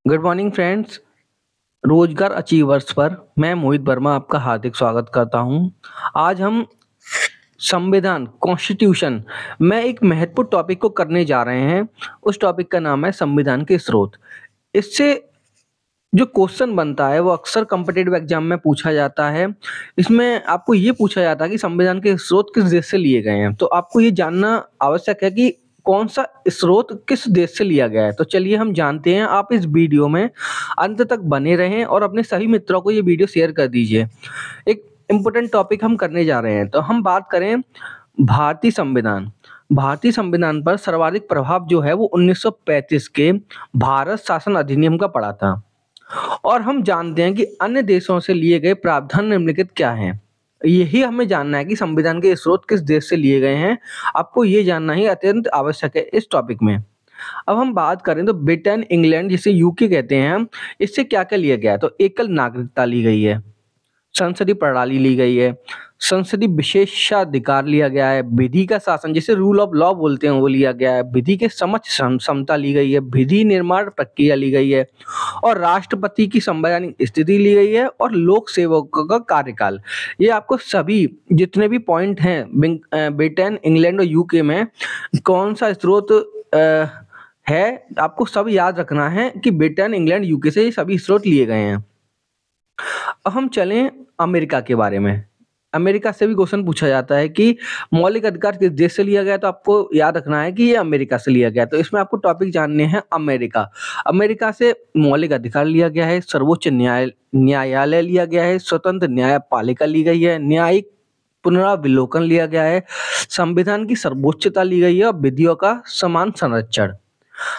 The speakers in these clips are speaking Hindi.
Good morning friends. रोजगार अचीवर्स पर मैं मोहित वर्मा आपका हार्दिक स्वागत करता हूं। आज हम संविधान कॉन्स्टिट्यूशन में एक महत्वपूर्ण टॉपिक को करने जा रहे हैं। उस टॉपिक का नाम है संविधान के स्रोत। इससे जो क्वेश्चन बनता है वो अक्सर कॉम्पिटिटिव एग्जाम में पूछा जाता है। इसमें आपको ये पूछा जाता है कि संविधान के स्रोत किस देश से लिए गए हैं, तो आपको ये जानना आवश्यक है कि कौन सा स्रोत किस देश से लिया गया है। तो चलिए हम जानते हैं। आप इस वीडियो में अंत तक बने रहें और अपने सभी मित्रों को ये वीडियो शेयर कर दीजिए। एक इम्पोर्टेंट टॉपिक हम करने जा रहे हैं। तो हम बात करें भारतीय संविधान। भारतीय संविधान पर सर्वाधिक प्रभाव जो है वो 1935 के भारत शासन अधिनियम का पड़ा था। और हम जानते हैं कि अन्य देशों से लिए गए प्रावधान निम्नलिखित क्या हैं। यही हमें जानना है कि संविधान के स्रोत किस देश से लिए गए हैं। आपको ये जानना ही अत्यंत आवश्यक है इस टॉपिक में। अब हम बात करें तो ब्रिटेन, इंग्लैंड जिसे यूके कहते हैं हम, इससे क्या क्या लिया गया है। तो एकल नागरिकता ली गई है, संसदीय प्रणाली ली गई है, संसदीय विशेषाधिकार लिया गया है, विधि का शासन जिसे रूल ऑफ लॉ बोलते हैं वो लिया गया है, विधि के समक्ष समता ली गई है, विधि निर्माण प्रक्रिया ली गई है, और राष्ट्रपति की संवैधानिक स्थिति ली गई है, और लोक सेवकों का कार्यकाल। ये आपको सभी जितने भी पॉइंट हैं ब्रिटेन, इंग्लैंड और यूके में कौन सा स्रोत है, आपको सब याद रखना है कि ब्रिटेन, इंग्लैंड, यूके से ये सभी स्रोत लिए गए हैं। अब हम चलें अमेरिका के बारे में। अमेरिका से भी क्वेश्चन पूछा जाता है कि मौलिक अधिकार किस देश से लिया गया है, तो आपको याद रखना है कि ये अमेरिका से लिया गया है। तो इसमें आपको टॉपिक जानने हैं अमेरिका। अमेरिका से मौलिक अधिकार लिया गया है, सर्वोच्च न्यायालय लिया गया है, स्वतंत्र न्यायपालिका ली गई है, न्यायिक पुनराविलोकन लिया गया है, संविधान की सर्वोच्चता ली गई है, और विधियों का समान संरक्षण।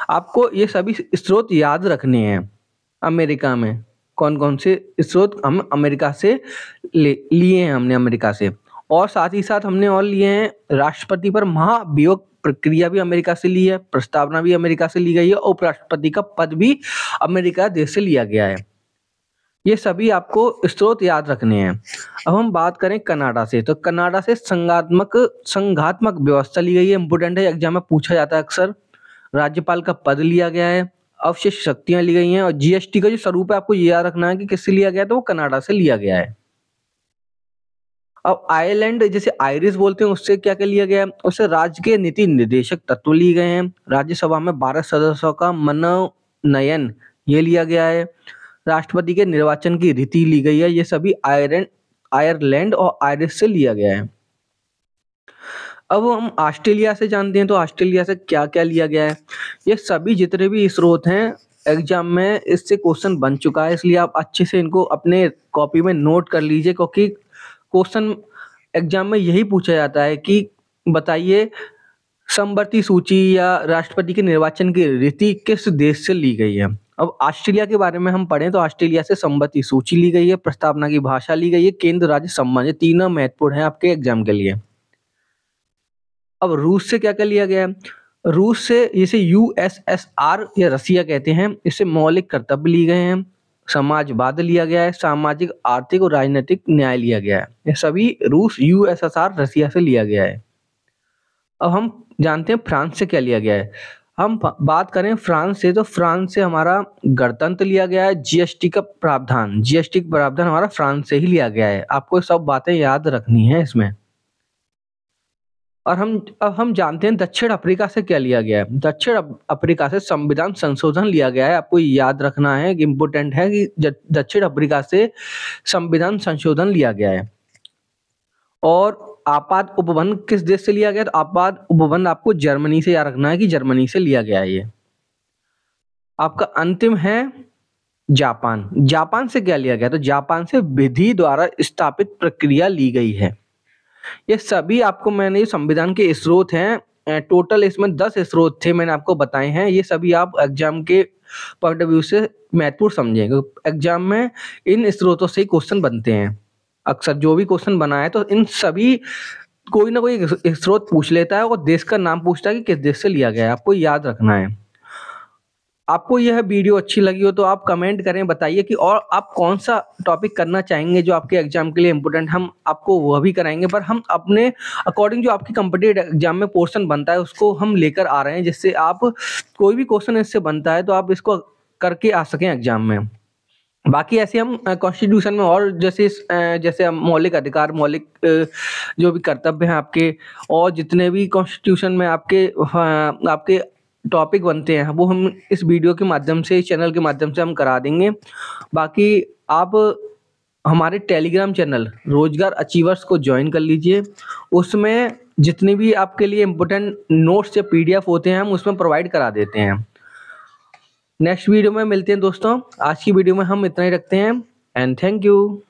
आपको ये सभी स्रोत याद रखने हैं। अमेरिका में कौन कौन से स्रोत हम अमेरिका से लिए हैं, हमने अमेरिका से। और साथ ही साथ हमने और लिए हैं राष्ट्रपति पर महाभियोग प्रक्रिया भी अमेरिका से ली है, प्रस्तावना भी अमेरिका से ली गई है, और उपराष्ट्रपति का पद भी अमेरिका देश से लिया गया है। ये सभी आपको स्रोत याद रखने हैं। अब हम बात करें कनाडा से। तो कनाडा से संघात्मक व्यवस्था ली गई है। इंपोर्टेंट है, एग्जाम में पूछा जाता है अक्सर। राज्यपाल का पद लिया गया है, अवशिष्ट शक्तियां ली गई हैं, और जीएसटी का जो स्वरूप है आपको ये याद रखना है कि किससे लिया गया है, तो वो कनाडा से लिया गया है। अब आयरलैंड जिसे आयरिश बोलते हैं उससे क्या क्या लिया गया है, उससे राज्य के नीति निर्देशक तत्व लिए गए हैं। राज्यसभा में 12 सदस्यों का मनोनयन ये लिया गया है। राष्ट्रपति के निर्वाचन की रीति ली गई है। ये सभी आयरलैंड और आयरिश से लिया गया है। अब हम ऑस्ट्रेलिया से जानते हैं। तो ऑस्ट्रेलिया से क्या क्या लिया गया है। ये सभी जितने भी स्रोत हैं एग्जाम में इससे क्वेश्चन बन चुका है, इसलिए आप अच्छे से इनको अपने कॉपी में नोट कर लीजिए, क्योंकि क्वेश्चन एग्जाम में यही पूछा जाता है कि बताइए समवर्ती सूची या राष्ट्रपति के निर्वाचन की रीति किस देश से ली गई है। अब ऑस्ट्रेलिया के बारे में हम पढ़ें तो ऑस्ट्रेलिया से समवर्ती सूची ली गई है, प्रस्तावना की भाषा ली गई है, केंद्र राज्य संबंध, ये तीनों महत्वपूर्ण है आपके एग्जाम के लिए। अब रूस से क्या क्या लिया गया है। रूस से इसे यूएसएसआर या रसिया कहते हैं, इससे मौलिक कर्तव्य लिए गए हैं, समाजवाद लिया गया है, सामाजिक, आर्थिक और राजनीतिक न्याय लिया गया है। ये सभी रूस, यूएसएसआर, रसिया से लिया गया है। अब हम जानते हैं फ्रांस से क्या लिया गया है। हम बात करें फ्रांस से, तो फ्रांस से हमारा गणतंत्र लिया गया है। जीएसटी का प्रावधान हमारा फ्रांस से ही लिया गया है। आपको सब बातें याद रखनी है इसमें। और अब हम जानते हैं दक्षिण अफ्रीका से क्या लिया गया है। दक्षिण अफ्रीका से संविधान संशोधन लिया गया है। आपको याद रखना है कि इम्पोर्टेंट है कि दक्षिण अफ्रीका से संविधान संशोधन लिया गया है। और आपात उपबंध किस देश से लिया गया, तो आपात उपबंध आपको जर्मनी से याद रखना है कि जर्मनी से लिया गया है ये। आपका अंतिम है जापान। जापान से क्या लिया गया, तो जापान से विधि द्वारा स्थापित प्रक्रिया ली गई है। ये सभी आपको मैंने संविधान के स्रोत हैं। टोटल इसमें 10 स्रोत थे, मैंने आपको बताए हैं। ये सभी आप एग्जाम के पॉइंट ऑफ व्यू से महत्वपूर्ण समझेंगे। एग्जाम में इन स्रोतों से ही क्वेश्चन बनते हैं। अक्सर जो भी क्वेश्चन बना है तो इन सभी कोई ना कोई स्रोत पूछ लेता है और देश का नाम पूछता है कि किस देश से लिया गया है। आपको याद रखना है। आपको यह वीडियो अच्छी लगी हो तो आप कमेंट करें, बताइए कि और आप कौन सा टॉपिक करना चाहेंगे जो आपके एग्जाम के लिए इम्पोर्टेंट। हम आपको वह भी कराएंगे, पर हम अपने अकॉर्डिंग जो आपकी कॉम्पिटिटिव एग्जाम में पोर्शन बनता है उसको हम लेकर आ रहे हैं, जिससे आप कोई भी क्वेश्चन इससे बनता है तो आप इसको करके आ सकें एग्जाम में। बाकी ऐसे हम कॉन्स्टिट्यूशन में और जैसे हम मौलिक अधिकार, मौलिक जो भी कर्तव्य हैं आपके, और जितने भी कॉन्स्टिट्यूशन में आपके टॉपिक बनते हैं वो हम इस वीडियो के माध्यम से, इस चैनल के माध्यम से हम करा देंगे। बाकी आप हमारे टेलीग्राम चैनल रोजगार अचीवर्स को ज्वाइन कर लीजिए। उसमें जितने भी आपके लिए इम्पोर्टेंट नोट्स या पीडीएफ होते हैं हम उसमें प्रोवाइड करा देते हैं। नेक्स्ट वीडियो में मिलते हैं दोस्तों। आज की वीडियो में हम इतना ही रखते हैं एंड थैंक यू।